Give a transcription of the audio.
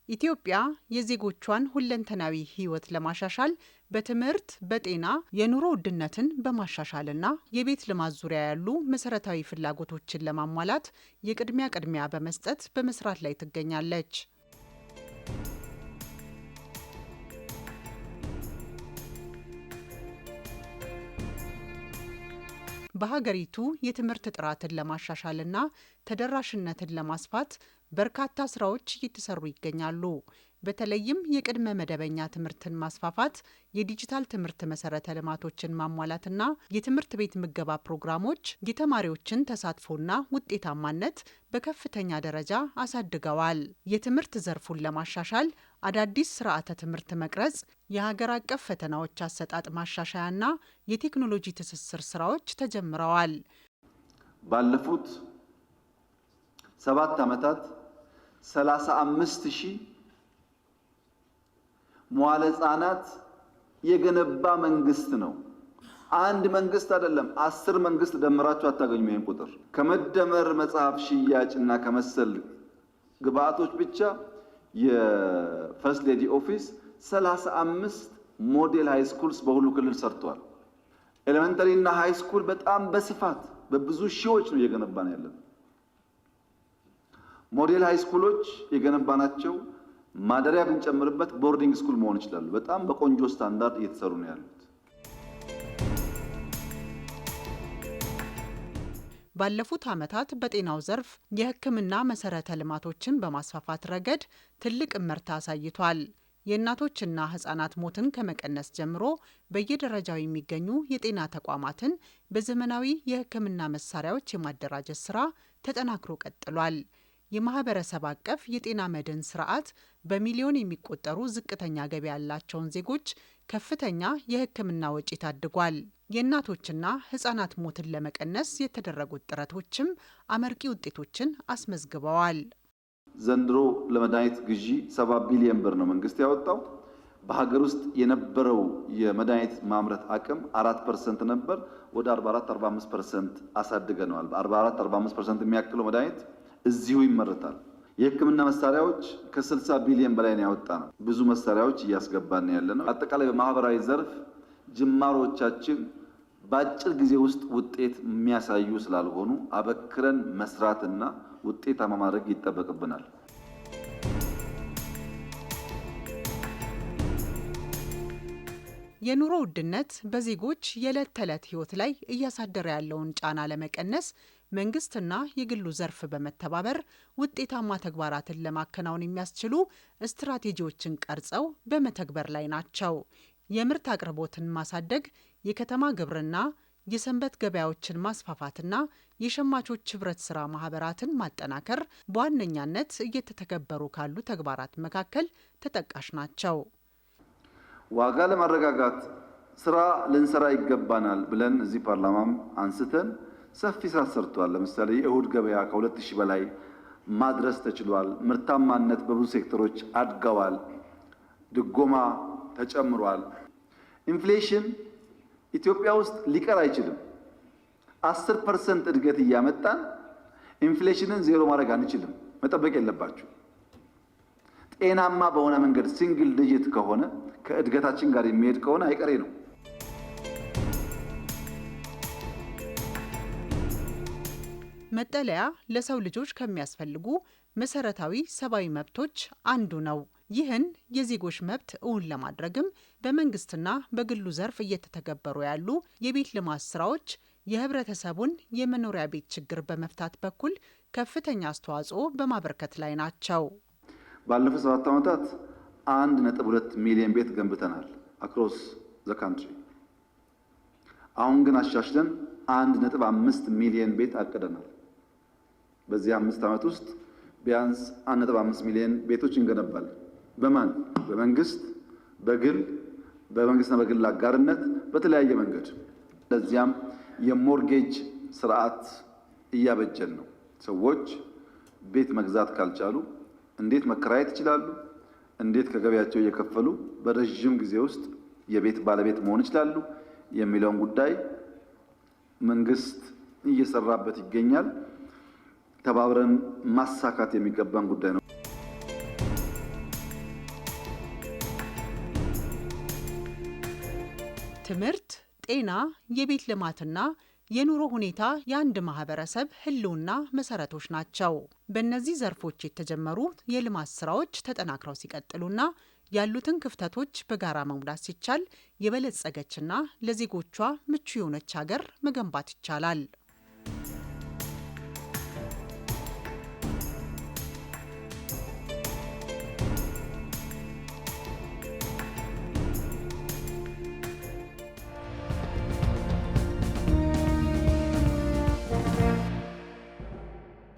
ኢትዮጵያ የዜጎቿን ሁለንተናዊ ሕይወት ለማሻሻል በትምህርት፣ በጤና፣ የኑሮ ውድነትን በማሻሻልና የቤት ልማት ዙሪያ ያሉ መሰረታዊ ፍላጎቶችን ለማሟላት ቅድሚያ በመስጠት በመስራት ላይ ትገኛለች። በሀገሪቱ የትምህርት ጥራትን ለማሻሻልና ተደራሽነትን ለማስፋት በርካታ ስራዎች እየተሰሩ ይገኛሉ። በተለይም የቅድመ መደበኛ ትምህርትን ማስፋፋት፣ የዲጂታል ትምህርት መሰረተ ልማቶችን ማሟላትና የትምህርት ቤት ምገባ ፕሮግራሞች የተማሪዎችን ተሳትፎና ውጤታማነት በከፍተኛ ደረጃ አሳድገዋል። የትምህርት ዘርፉን ለማሻሻል አዳዲስ ስርዓተ ትምህርት መቅረጽ፣ የሀገር አቀፍ ፈተናዎች አሰጣጥ ማሻሻያና የቴክኖሎጂ ትስስር ስራዎች ተጀምረዋል። ባለፉት 7 ዓመታት 35,000 መዋዕለ ሕጻናት የገነባ መንግስት ነው። አንድ መንግስት አይደለም፣ 10 መንግስት ደምራችሁ አታገኙም። ይሄን ቁጥር ከመደመር መጽሐፍ ሽያጭና ከመሰል ግብአቶች ብቻ የፈርስት ሌዲ ኦፊስ 35 ሞዴል ሃይ ስኩልስ በሁሉ ክልል ሰርቷል። ኤሌመንተሪ እና ሃይ ስኩል በጣም በስፋት በብዙ ሺዎች ነው እየገነባን ያለን። ሞዴል ሃይ ስኩሎች የገነባናቸው ማደሪያ ብንጨምርበት ቦርዲንግ ስኩል መሆን ይችላሉ። በጣም በቆንጆ ስታንዳርድ እየተሰሩ ነው ያሉት። ባለፉት ዓመታት በጤናው ዘርፍ የሕክምና መሰረተ ልማቶችን በማስፋፋት ረገድ ትልቅ እመርታ አሳይቷል። የእናቶችና ሕፃናት ሞትን ከመቀነስ ጀምሮ በየደረጃው የሚገኙ የጤና ተቋማትን በዘመናዊ የሕክምና መሳሪያዎች የማደራጀት ስራ ተጠናክሮ ቀጥሏል። የማህበረሰብ አቀፍ የጤና መድን ስርዓት በሚሊዮን የሚቆጠሩ ዝቅተኛ ገቢ ያላቸውን ዜጎች ከፍተኛ የሕክምና ወጪ ታድጓል። የእናቶችና ሕፃናት ሞትን ለመቀነስ የተደረጉት ጥረቶችም አመርቂ ውጤቶችን አስመዝግበዋል። ዘንድሮ ለመድኃኒት ግዢ 7 ቢሊዮን ብር ነው መንግስት ያወጣው። በሀገር ውስጥ የነበረው የመድኃኒት ማምረት አቅም 4% ነበር። ወደ 44-45% አሳድገነዋል። በ44-45% የሚያክለው መድኃኒት እዚሁ ይመረታል። የሕክምና መሳሪያዎች ከ60 ቢሊዮን በላይ ነው ያወጣነው። ብዙ መሳሪያዎች እያስገባን ያለነው። አጠቃላይ በማህበራዊ ዘርፍ ጅማሮቻችን በአጭር ጊዜ ውስጥ ውጤት የሚያሳዩ ስላልሆኑ አበክረን መስራትና ውጤታማ ማድረግ ይጠበቅብናል። የኑሮ ውድነት በዜጎች የዕለት ተዕለት ሕይወት ላይ እያሳደረ ያለውን ጫና ለመቀነስ መንግስትና የግሉ ዘርፍ በመተባበር ውጤታማ ተግባራትን ለማከናወን የሚያስችሉ ስትራቴጂዎችን ቀርጸው በመተግበር ላይ ናቸው። የምርት አቅርቦትን ማሳደግ፣ የከተማ ግብርና፣ የሰንበት ገበያዎችን ማስፋፋትና የሸማቾች ህብረት ስራ ማህበራትን ማጠናከር በዋነኛነት እየተተገበሩ ካሉ ተግባራት መካከል ተጠቃሽ ናቸው። ዋጋ ለማረጋጋት ስራ ልንሰራ ይገባናል ብለን እዚህ ፓርላማም አንስተን ሰፊ ስራ ሰርቷል። ለምሳሌ የእሁድ ገበያ ከ2000 በላይ ማድረስ ተችሏል። ምርታማነት በብዙ ሴክተሮች አድገዋል። ድጎማ ተጨምሯል። ኢንፍሌሽን ኢትዮጵያ ውስጥ ሊቀር አይችልም። 10% እድገት እያመጣን ኢንፍሌሽንን ዜሮ ማድረግ አንችልም። መጠበቅ የለባችሁ። ጤናማ በሆነ መንገድ ሲንግል ዲጂት ከሆነ ከእድገታችን ጋር የሚሄድ ከሆነ አይቀሬ ነው። መጠለያ ለሰው ልጆች ከሚያስፈልጉ መሰረታዊ ሰብአዊ መብቶች አንዱ ነው። ይህን የዜጎች መብት እውን ለማድረግም በመንግስትና በግሉ ዘርፍ እየተተገበሩ ያሉ የቤት ልማት ስራዎች የህብረተሰቡን የመኖሪያ ቤት ችግር በመፍታት በኩል ከፍተኛ አስተዋጽኦ በማበርከት ላይ ናቸው። ባለፉት 7 ዓመታት 1.2 ሚሊዮን ቤት ገንብተናል አክሮስ ዘ ካንትሪ። አሁን ግን አሻሽለን 1.5 ሚሊዮን ቤት አቅደናል። በዚህ 5 ዓመት ውስጥ ቢያንስ 1.5 ሚሊዮን ቤቶች እንገነባለን። በማን? በመንግስት፣ በግል፣ በመንግስትና በግል አጋርነት በተለያየ መንገድ። ለዚያም የሞርጌጅ ስርዓት እያበጀን ነው። ሰዎች ቤት መግዛት ካልቻሉ እንዴት መከራየት ይችላሉ? እንዴት ከገበያቸው እየከፈሉ በረጅም ጊዜ ውስጥ የቤት ባለቤት መሆን ይችላሉ የሚለውን ጉዳይ መንግስት እየሰራበት ይገኛል። ተባብረን ማሳካት የሚገባን ጉዳይ ነው። ትምህርት፣ ጤና፣ የቤት ልማትና የኑሮ ሁኔታ የአንድ ማህበረሰብ ህልውና መሰረቶች ናቸው። በእነዚህ ዘርፎች የተጀመሩ የልማት ስራዎች ተጠናክረው ሲቀጥሉና ያሉትን ክፍተቶች በጋራ መሙላት ሲቻል የበለጸገችና ለዜጎቿ ምቹ የሆነች ሀገር መገንባት ይቻላል።